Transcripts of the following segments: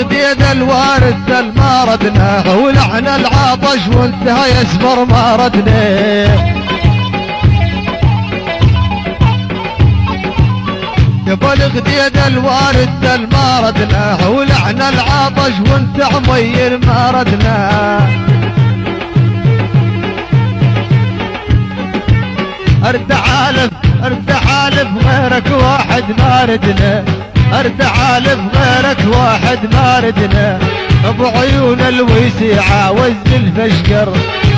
الغديد الوارد ما ردنا، ولحن العطش وانتهى يسمر ما ردنا. يبا الغديد الوارد ما ردنا، ولحن العطش وانت عمير ما ردنا. ارد عالف غيرك واحد ما ردنا، ارد عالف غيرك واحد ما ردنا. ابو عيون الويسيعة وزن الفشقر،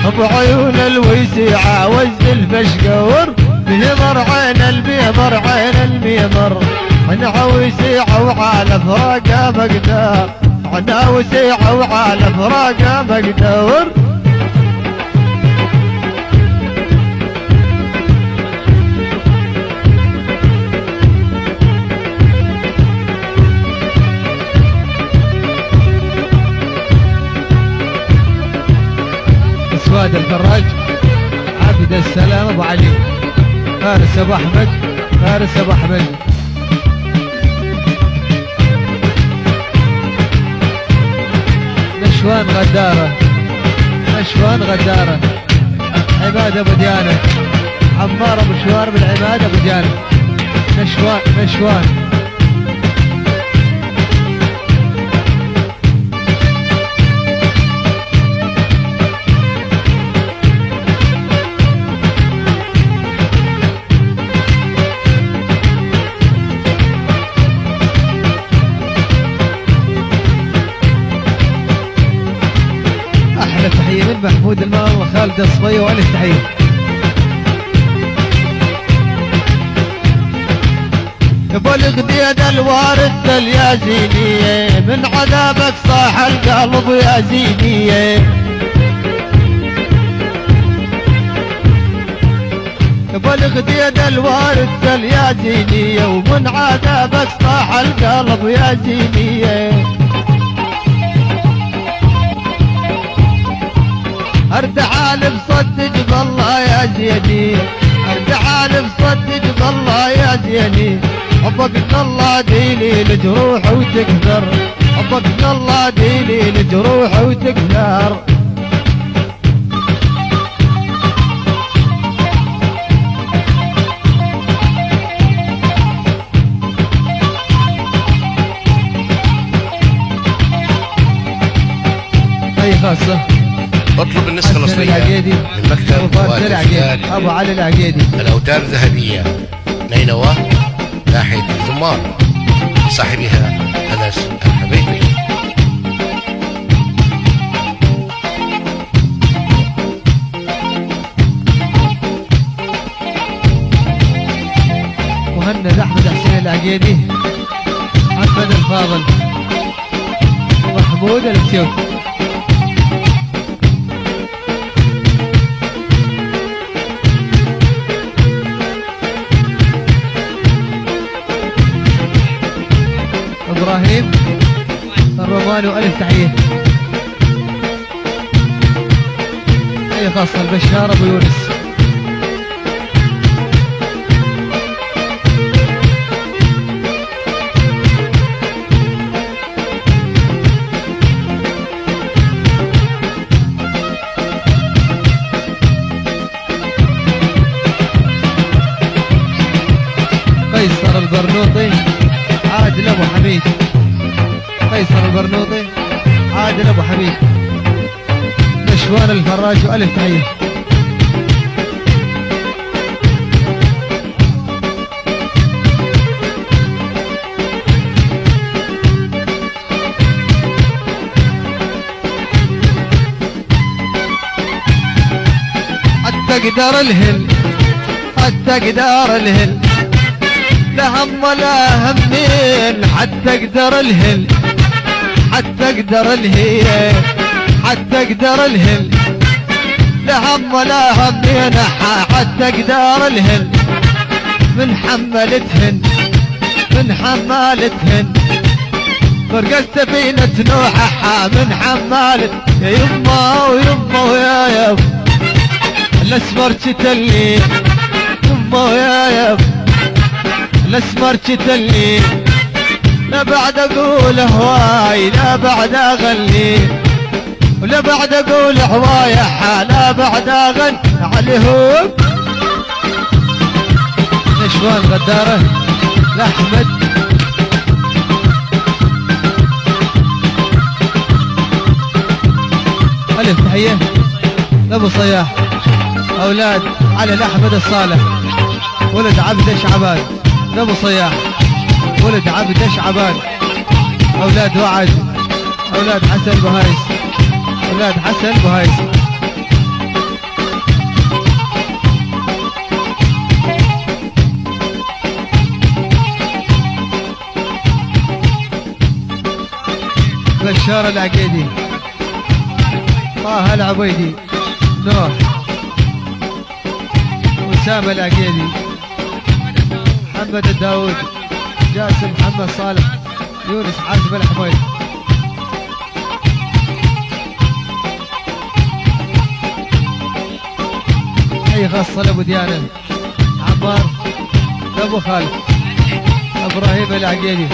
ابو عيون الويسيعة وزن الفشقر. بيمر عين البيمر عين الميمر، انا وسيعة وعلى فراقه مقدار، انا وسيعة وعلى فراقه مقدار. اسواد الفراج، عبد السلام ابو علي، فارس ابو احمد، فارس ابو احمد. نشوان غدارة، نشوان غدارة، عماد ابو ديانة، عمار ابو شوار بالعماد ابو ديانة. نشوان نشوان. تحية من محمود المال وخالد الصبي والف تحية. يبا الغديد الوارد اليازينية، من عذابك صاح القلب يا زينية. يبا الغديد الوارد اليازينية، ومن عذابك صاح القلب يا زينية. ارد عالم صدق بالله يا زيني، ارد عالم صدق بالله يا زيني. حبك من الله ديلي الجروح وتكثر، حبك من الله ديلي الجروح وتكثر. اي خاصة اطلب النسخة الأصلية من مكتب والد أبو علي العقيدي، الأوتار الذهبية، نينوى ناحية الزمار، صاحبها أنس الحبيبي. مهند أحمد حسين العقيدي، محمد الفاضل، محمود الكتيوت. ابراهيم الروماني والف تحيه. تحيه خاصه البشار ابو يونس. قيصر البرنوطي، عادل ابو حميد، قيصر البرنوطي، عادل ابو حميد. نشوان الفراج والف تحيه. حتى قدر الهل، حتى قدر الهل، لا هم ولا همين. حتى قدر الهل، حتى قدر الهل، حتى قدر الهل، لا هم ولا همين. حتى قدر الهل، من حملتهن، من حمالتهن. فرقت سفينة نوح من حمالت. يا يما ويما ويا يب الاسمر تتلي، يما ويا يب الاسمر تتلي. لا بعد اقول هواي لا بعد اغني، ولا بعد اقول هواي لا بعد اغني عليهم. نشوان غدارة لأحمد ألف تحية لأبو صياح، أولاد علي الأحمد الصالح، ولد عبد شعبان لأبو صياح، ولد عبد شعبان، أولاد وعد، أولاد حسن بهايس، أولاد حسن بهايس. بشار العقيدي، طه العبيدي، نوح، وسام العقيدي، محمد الداود، جاسم محمد صالح، يونس حازم الحميد. حي خاصة لابو ديانة، عمار لابو خالد، ابراهيم العقيدي.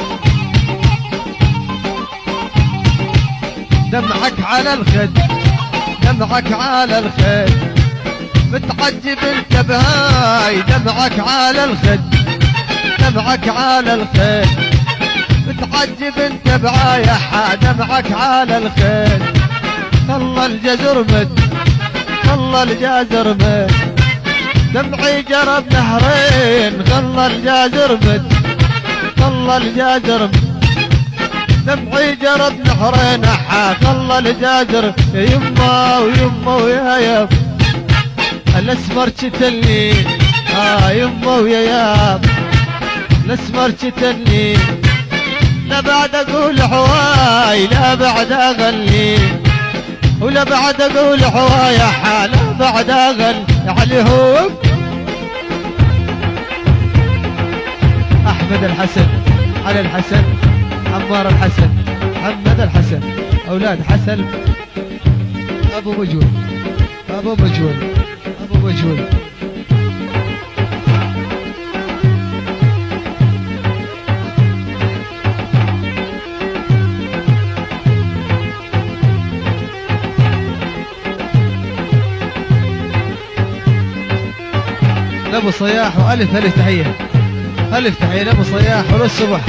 دمعك على الخد، دمعك على الخد، متعجب انت بهاي، دمعك على الخد، دمعك على الخد، متعجب انت بعايح، دمعك على الخد. خلى الجزر مد، خلى الجزر مد، دمعي جرب نهرين، خلى الجزر مد، خلى الجزر مد، دمعي جرب نهرين خلى الجزر. يا يما ويما ويا ياب الاسمر شتلني، يما ويا ياب الاسمر شتلني. لا بعد اقول حواي لا بعد اغني، ولا بعد اقول حواي لا بعد اغني عليهم. احمد الحسن، علي الحسن، عمار الحسن، محمد الحسن، اولاد حسن، ابو مجول، ابو مجول، ابو مجول. لابو صياح والف الف تحيه، الف تحيه لابو صياح وللصبح.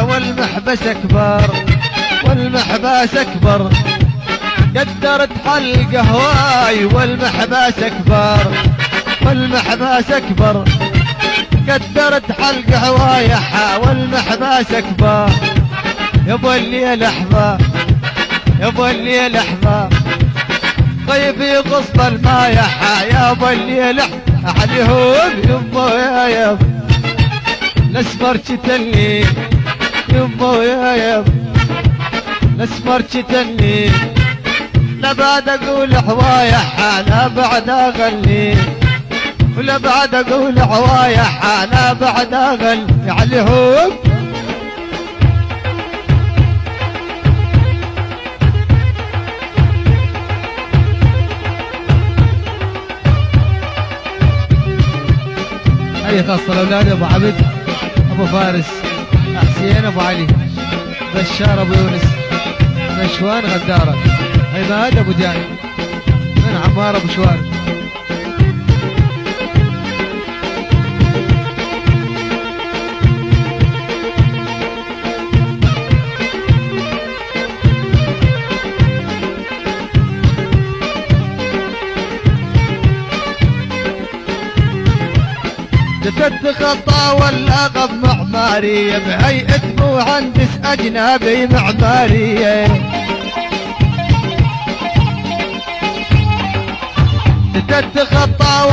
والمحبس اكبر، والمحبس اكبر، قدرت حلق هواي، والمحبس اكبر، والمحبس اكبر، قدرت حلق هواي والمحبس اكبر. يبا الليل احباب، يبا الليل احباب، طيب يغصب المايح، يابا الليل عليهم. يما ويا يابا الاسمر شتلني، يما ويا يابا الاسمر شتلني. لا بعد اقول حوايح لا بعد اغني، ولا بعد اقول حوايح لا بعد اغني عليهم. هي خاصة الاولاد ابو عبد، ابو فارس، حسين ابو علي، بشار ابو يونس، نشوان غدارة، عماد ابو دياني، من عمار ابو شوار. جدد خطا واللقب معمارية، بهيئة مهندس اجنبي معمارية. جدد خطا